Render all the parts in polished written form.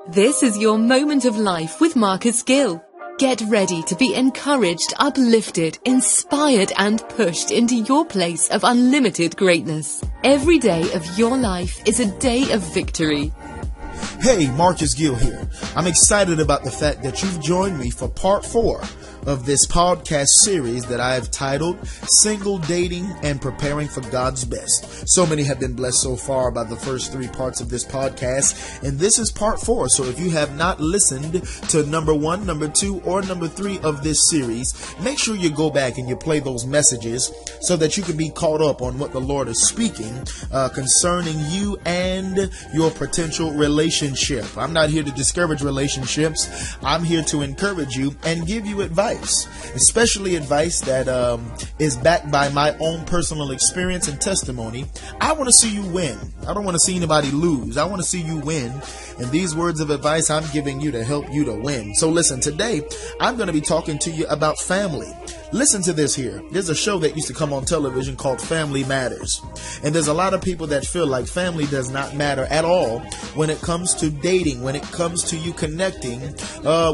This is your moment of life with Marcus Gill. Get ready to be encouraged, uplifted, inspired, and pushed into your place of unlimited greatness. Every day of your life is a day of victory. Hey, Marcus Gill here. I'm excited about the fact that you've joined me for part 4 of this podcast series that I have titled Single Dating and Preparing for God's Best. So many have been blessed so far by the first 3 parts of this podcast, and this is part 4. So if you have not listened to number 1, number 2, or number 3 of this series, make sure you go back and you play those messages so that you can be caught up on what the Lord is speaking concerning you and your potential relationship. I'm not here to discourage relationships. I'm here to encourage you and give you advice. Especially advice that is backed by my own personal experience and testimony. I want to see you win. I don't want to see anybody lose. I want to see you win. And these words of advice I'm giving you to help you to win. So listen, today I'm going to be talking to you about family. Listen to this here. There's a show that used to come on television called Family Matters. And there's a lot of people that feel like family does not matter at all when it comes to dating, when it comes to you connecting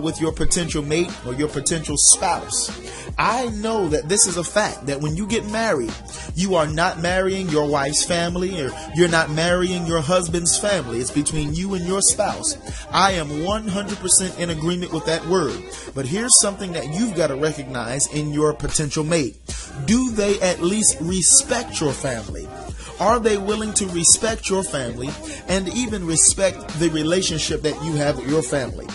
with your potential mate or your potential spouse. I know that this is a fact, that when you get married, you are not marrying your wife's family, or you're not marrying your husband's family. It's between you and your spouse. I am 100% in agreement with that word. But here's something that you've got to recognize in your potential mate. Do they at least respect your family? Are they willing to respect your family and even respect the relationship that you have with your family?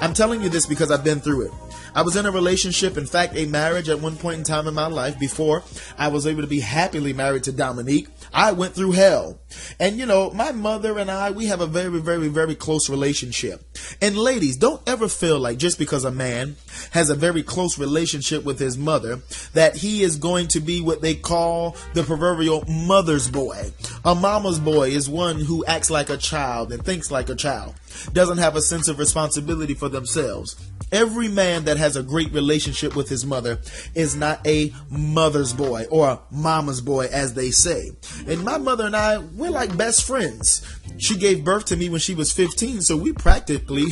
I'm telling you this because I've been through it. I was in a relationship, in fact, a marriage at one point in time in my life before I was able to be happily married to Dominique. I went through hell. And you know, my mother and I, we have a very, very, very close relationship. And ladies, don't ever feel like just because a man has a very close relationship with his mother, that he is going to be what they call the proverbial mother's boy. A mama's boy is one who acts like a child and thinks like a child, doesn't have a sense of responsibility for themselves. Every man that has a great relationship with his mother is not a mother's boy or a mama's boy, as they say. And my mother and I, we're like best friends. She gave birth to me when she was 15, so we practically,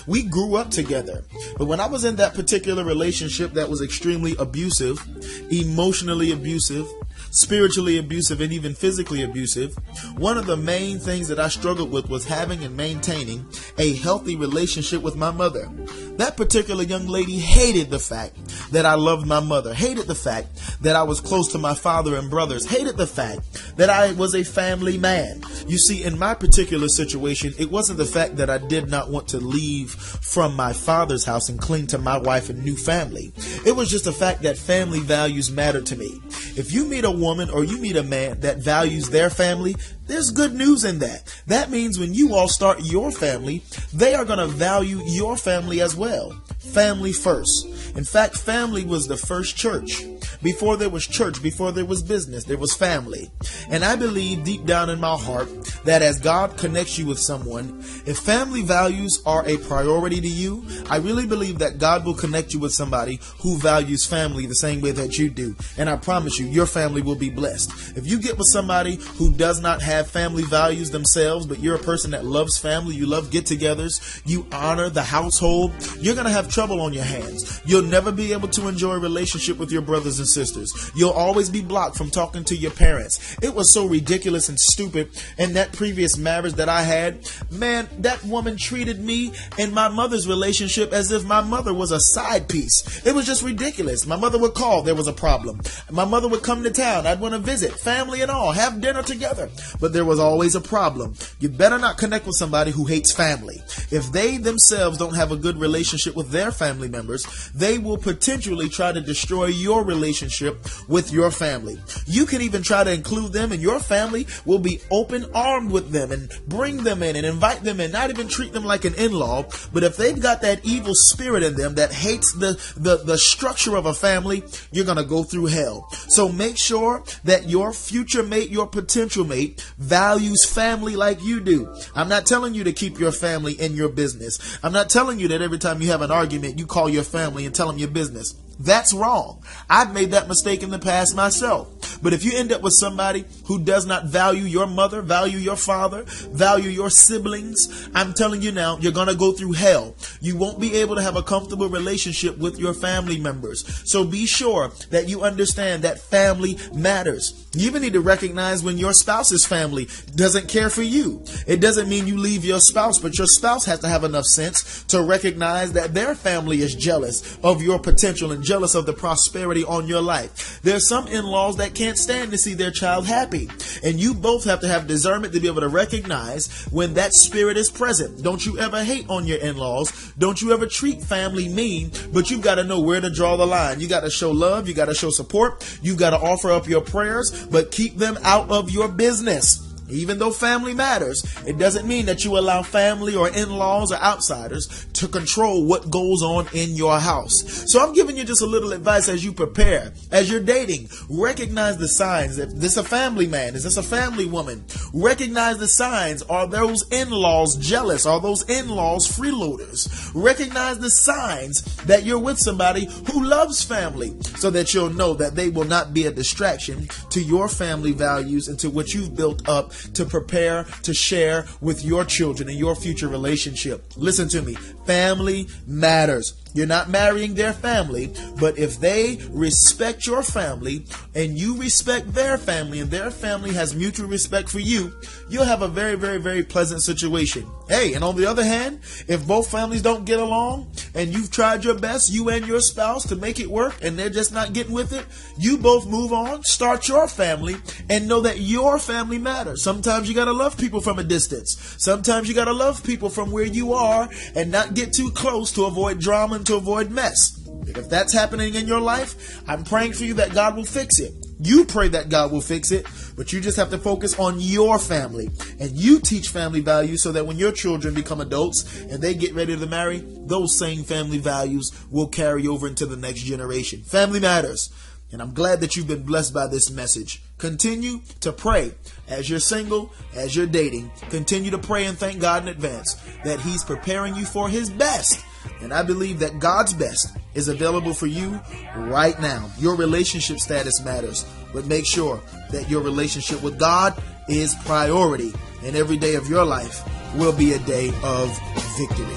we grew up together. But when I was in that particular relationship that was extremely abusive, emotionally abusive, spiritually abusive, and even physically abusive, one of the main things that I struggled with was having and maintaining a healthy relationship with my mother. That particular young lady hated the fact that I loved my mother, hated the fact that I was close to my father and brothers, hated the fact that I was a family man. You see, in my particular situation, it wasn't the fact that I did not want to leave from my father's house and cling to my wife and new family. It was just the fact that family values matter to me. If you meet a woman or you meet a man that values their family, there's good news in that. That means when you all start your family, they are going to value your family as well. Family first. In fact, family was the first church. Before there was church, before there was business, there was family. And I believe deep down in my heart that as God connects you with someone, if family values are a priority to you, I really believe that God will connect you with somebody who values family the same way that you do. And I promise you, your family will be blessed. If you get with somebody who does not have family values themselves, but you're a person that loves family, you love get-togethers, you honor the household, you're going to have trouble on your hands. You'll never be able to enjoy a relationship with your brothers and sisters. You'll always be blocked from talking to your parents. It was so ridiculous and stupid. In that previous marriage that I had, man, that woman treated me and my mother's relationship as if my mother was a side piece. It was just ridiculous. My mother would call, there was a problem. My mother would come to town, I'd want to visit, family and all, have dinner together. But there was always a problem. You better not connect with somebody who hates family. If they themselves don't have a good relationship with their family members, they will potentially try to destroy your relationship with your family. You can even try to include them, and your family will be open armed with them and bring them in and invite them in, not even treat them like an in-law. But if they've got that evil spirit in them that hates the structure of a family, you're going to go through hell. So make sure that your future mate, your potential mate, values family like you do. I'm not telling you to keep your family in your business. I'm not telling you that every time you have an argument, you call your family and tell them your business. That's wrong. I've made that mistake in the past myself. But if you end up with somebody who does not value your mother, value your father, value your siblings, I'm telling you now, you're going to go through hell. You won't be able to have a comfortable relationship with your family members. So be sure that you understand that family matters. You even need to recognize when your spouse's family doesn't care for you. It doesn't mean you leave your spouse, but your spouse has to have enough sense to recognize that their family is jealous of your potential and jealous of the prosperity on your life. There's some in-laws that can't stand to see their child happy. And you both have to have discernment to be able to recognize when that spirit is present. Don't you ever hate on your in-laws. Don't you ever treat family mean, but you've got to know where to draw the line. You got to show love. You got to show support. You got to offer up your prayers, but keep them out of your business. Even though family matters, it doesn't mean that you allow family or in-laws or outsiders to control what goes on in your house. So I'm giving you just a little advice as you prepare, as you're dating. Recognize the signs. If this is a family man, is this a family woman? Recognize the signs. Are those in-laws jealous? Are those in-laws freeloaders? Recognize the signs that you're with somebody who loves family, so that you'll know that they will not be a distraction to your family values and to what you've built up to prepare to share with your children and your future relationship. Listen to me. Family matters. You're not marrying their family, but if they respect your family and you respect their family and their family has mutual respect for you, you'll have a very, very, very pleasant situation. Hey, and on the other hand, if both families don't get along and you've tried your best, you and your spouse, to make it work and they're just not getting with it, you both move on, start your family, and know that your family matters. Sometimes you got to love people from a distance. Sometimes you got to love people from where you are and not get too close to avoid drama and to avoid mess. If that's happening in your life, I'm praying for you that God will fix it. You pray that God will fix it, but you just have to focus on your family, and you teach family values so that when your children become adults and they get ready to marry, those same family values will carry over into the next generation. Family matters. And I'm glad that you've been blessed by this message. Continue to pray as you're single, as you're dating. Continue to pray and thank God in advance that He's preparing you for His best. And I believe that God's best is available for you right now. Your relationship status matters, but make sure that your relationship with God is priority. And every day of your life will be a day of victory.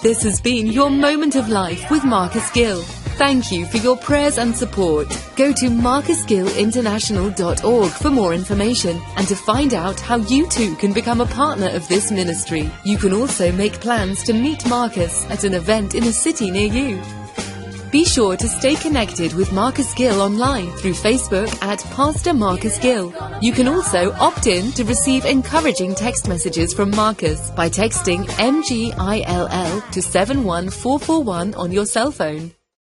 This has been your Moment of Life with Marcus Gill. Thank you for your prayers and support. Go to 𝓕𝓪𝓻𝓬𝓾𝓮𝓼 for more information and to find out how you too can become a partner of this ministry. You can also make plans to meet Marcus at an event in a city near you. Be sure to stay connected with Marcus Gill online through Facebook at Pastor Marcus Gill. You can also opt in to receive encouraging text messages from Marcus by texting MGILL to 71441 on your cell phone.